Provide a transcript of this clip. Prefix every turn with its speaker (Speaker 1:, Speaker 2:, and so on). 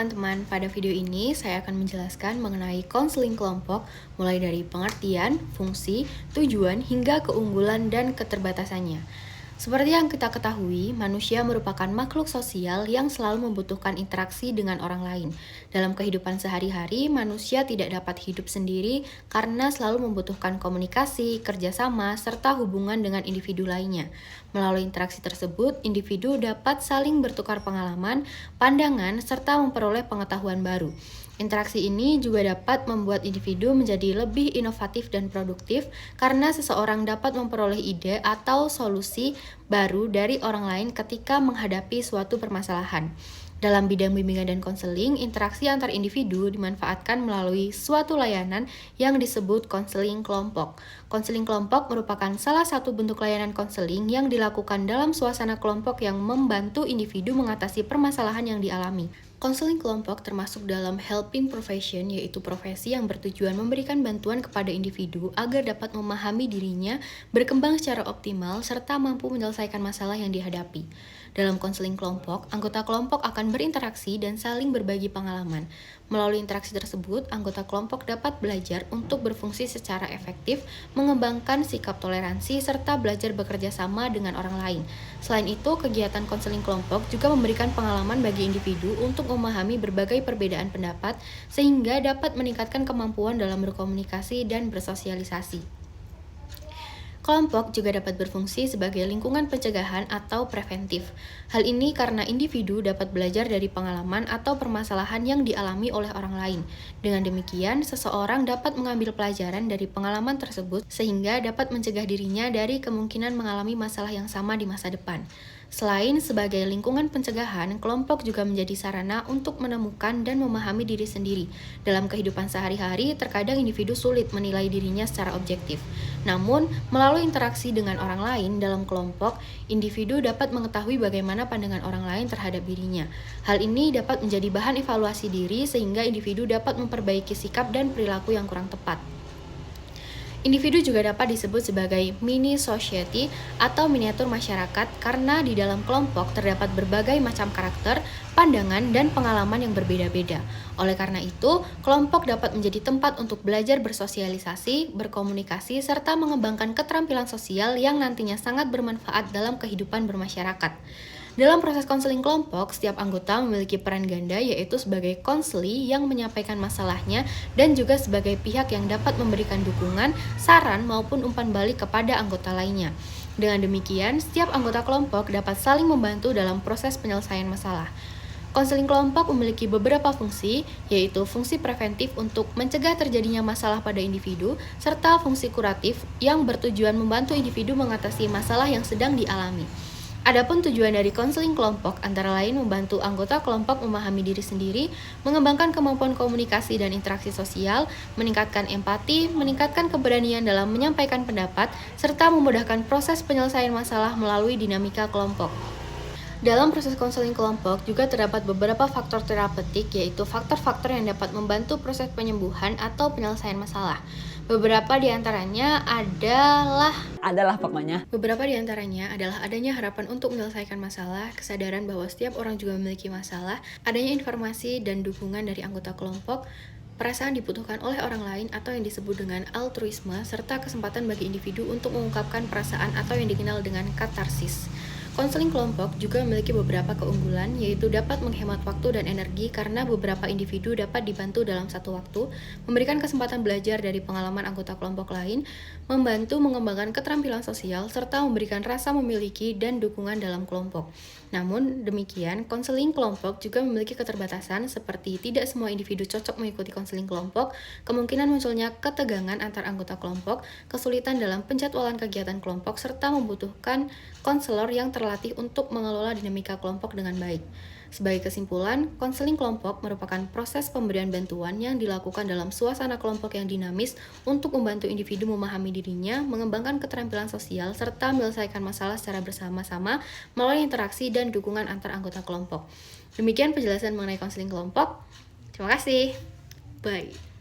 Speaker 1: teman-teman, pada video ini saya akan menjelaskan mengenai konseling kelompok mulai dari pengertian, fungsi, tujuan, hingga keunggulan dan keterbatasannya. Seperti yang kita ketahui, manusia merupakan makhluk sosial yang selalu membutuhkan interaksi dengan orang lain. Dalam kehidupan sehari-hari, manusia tidak dapat hidup sendiri karena selalu membutuhkan komunikasi, kerjasama, serta hubungan dengan individu lainnya. Melalui interaksi tersebut, individu dapat saling bertukar pengalaman, pandangan, serta memperoleh pengetahuan baru. Interaksi ini juga dapat membuat individu menjadi lebih inovatif dan produktif karena seseorang dapat memperoleh ide atau solusi baru dari orang lain ketika menghadapi suatu permasalahan. Dalam bidang bimbingan dan konseling, interaksi antar individu dimanfaatkan melalui suatu layanan yang disebut konseling kelompok. Konseling kelompok merupakan salah satu bentuk layanan konseling yang dilakukan dalam suasana kelompok yang membantu individu mengatasi permasalahan yang dialami. Konseling kelompok termasuk dalam helping profession, yaitu profesi yang bertujuan memberikan bantuan kepada individu agar dapat memahami dirinya, berkembang secara optimal, serta mampu menyelesaikan masalah yang dihadapi. Dalam konseling kelompok, anggota kelompok akan berinteraksi dan saling berbagi pengalaman. Melalui interaksi tersebut, anggota kelompok dapat belajar untuk berfungsi secara efektif, mengembangkan sikap toleransi, serta belajar bekerja sama dengan orang lain. Selain itu, kegiatan konseling kelompok juga memberikan pengalaman bagi individu untuk memahami berbagai perbedaan pendapat, sehingga dapat meningkatkan kemampuan dalam berkomunikasi dan bersosialisasi. Kelompok juga dapat berfungsi sebagai lingkungan pencegahan atau preventif. Hal ini karena individu dapat belajar dari pengalaman atau permasalahan yang dialami oleh orang lain. Dengan demikian, seseorang dapat mengambil pelajaran dari pengalaman tersebut sehingga dapat mencegah dirinya dari kemungkinan mengalami masalah yang sama di masa depan. Selain sebagai lingkungan pencegahan, kelompok juga menjadi sarana untuk menemukan dan memahami diri sendiri. Dalam kehidupan sehari-hari, terkadang individu sulit menilai dirinya secara objektif. Namun, melalui interaksi dengan orang lain dalam kelompok, individu dapat mengetahui bagaimana pandangan orang lain terhadap dirinya. Hal ini dapat menjadi bahan evaluasi diri sehingga individu dapat memperbaiki sikap dan perilaku yang kurang tepat. Individu juga dapat disebut sebagai mini society atau miniatur masyarakat karena di dalam kelompok terdapat berbagai macam karakter, pandangan, dan pengalaman yang berbeda-beda. Oleh karena itu, kelompok dapat menjadi tempat untuk belajar bersosialisasi, berkomunikasi, serta mengembangkan keterampilan sosial yang nantinya sangat bermanfaat dalam kehidupan bermasyarakat. Dalam proses konseling kelompok, setiap anggota memiliki peran ganda yaitu sebagai konseli yang menyampaikan masalahnya dan juga sebagai pihak yang dapat memberikan dukungan, saran maupun umpan balik kepada anggota lainnya. Dengan demikian, setiap anggota kelompok dapat saling membantu dalam proses penyelesaian masalah. Konseling kelompok memiliki beberapa fungsi, yaitu fungsi preventif untuk mencegah terjadinya masalah pada individu, serta fungsi kuratif yang bertujuan membantu individu mengatasi masalah yang sedang dialami. Adapun tujuan dari konseling kelompok antara lain membantu anggota kelompok memahami diri sendiri, mengembangkan kemampuan komunikasi dan interaksi sosial, meningkatkan empati, meningkatkan keberanian dalam menyampaikan pendapat, serta memudahkan proses penyelesaian masalah melalui dinamika kelompok. Dalam proses konseling kelompok juga terdapat beberapa faktor terapeutik, yaitu faktor-faktor yang dapat membantu proses penyembuhan atau penyelesaian masalah. Beberapa di antaranya adalah adanya harapan untuk menyelesaikan masalah, kesadaran bahwa setiap orang juga memiliki masalah, adanya informasi dan dukungan dari anggota kelompok, perasaan dibutuhkan oleh orang lain atau yang disebut dengan altruisme, serta kesempatan bagi individu untuk mengungkapkan perasaan atau yang dikenal dengan katarsis. Konseling kelompok juga memiliki beberapa keunggulan, yaitu dapat menghemat waktu dan energi karena beberapa individu dapat dibantu dalam satu waktu, memberikan kesempatan belajar dari pengalaman anggota kelompok lain, membantu mengembangkan keterampilan sosial, serta memberikan rasa memiliki dan dukungan dalam kelompok. Namun demikian, konseling kelompok juga memiliki keterbatasan seperti tidak semua individu cocok mengikuti konseling kelompok, kemungkinan munculnya ketegangan antar anggota kelompok, kesulitan dalam penjadwalan kegiatan kelompok, serta membutuhkan konselor yang terlatih untuk mengelola dinamika kelompok dengan baik. Sebagai kesimpulan, konseling kelompok merupakan proses pemberian bantuan yang dilakukan dalam suasana kelompok yang dinamis untuk membantu individu memahami dirinya, mengembangkan keterampilan sosial, serta menyelesaikan masalah secara bersama-sama melalui interaksi dan dukungan antar anggota kelompok. Demikian penjelasan mengenai konseling kelompok. Terima kasih. Bye.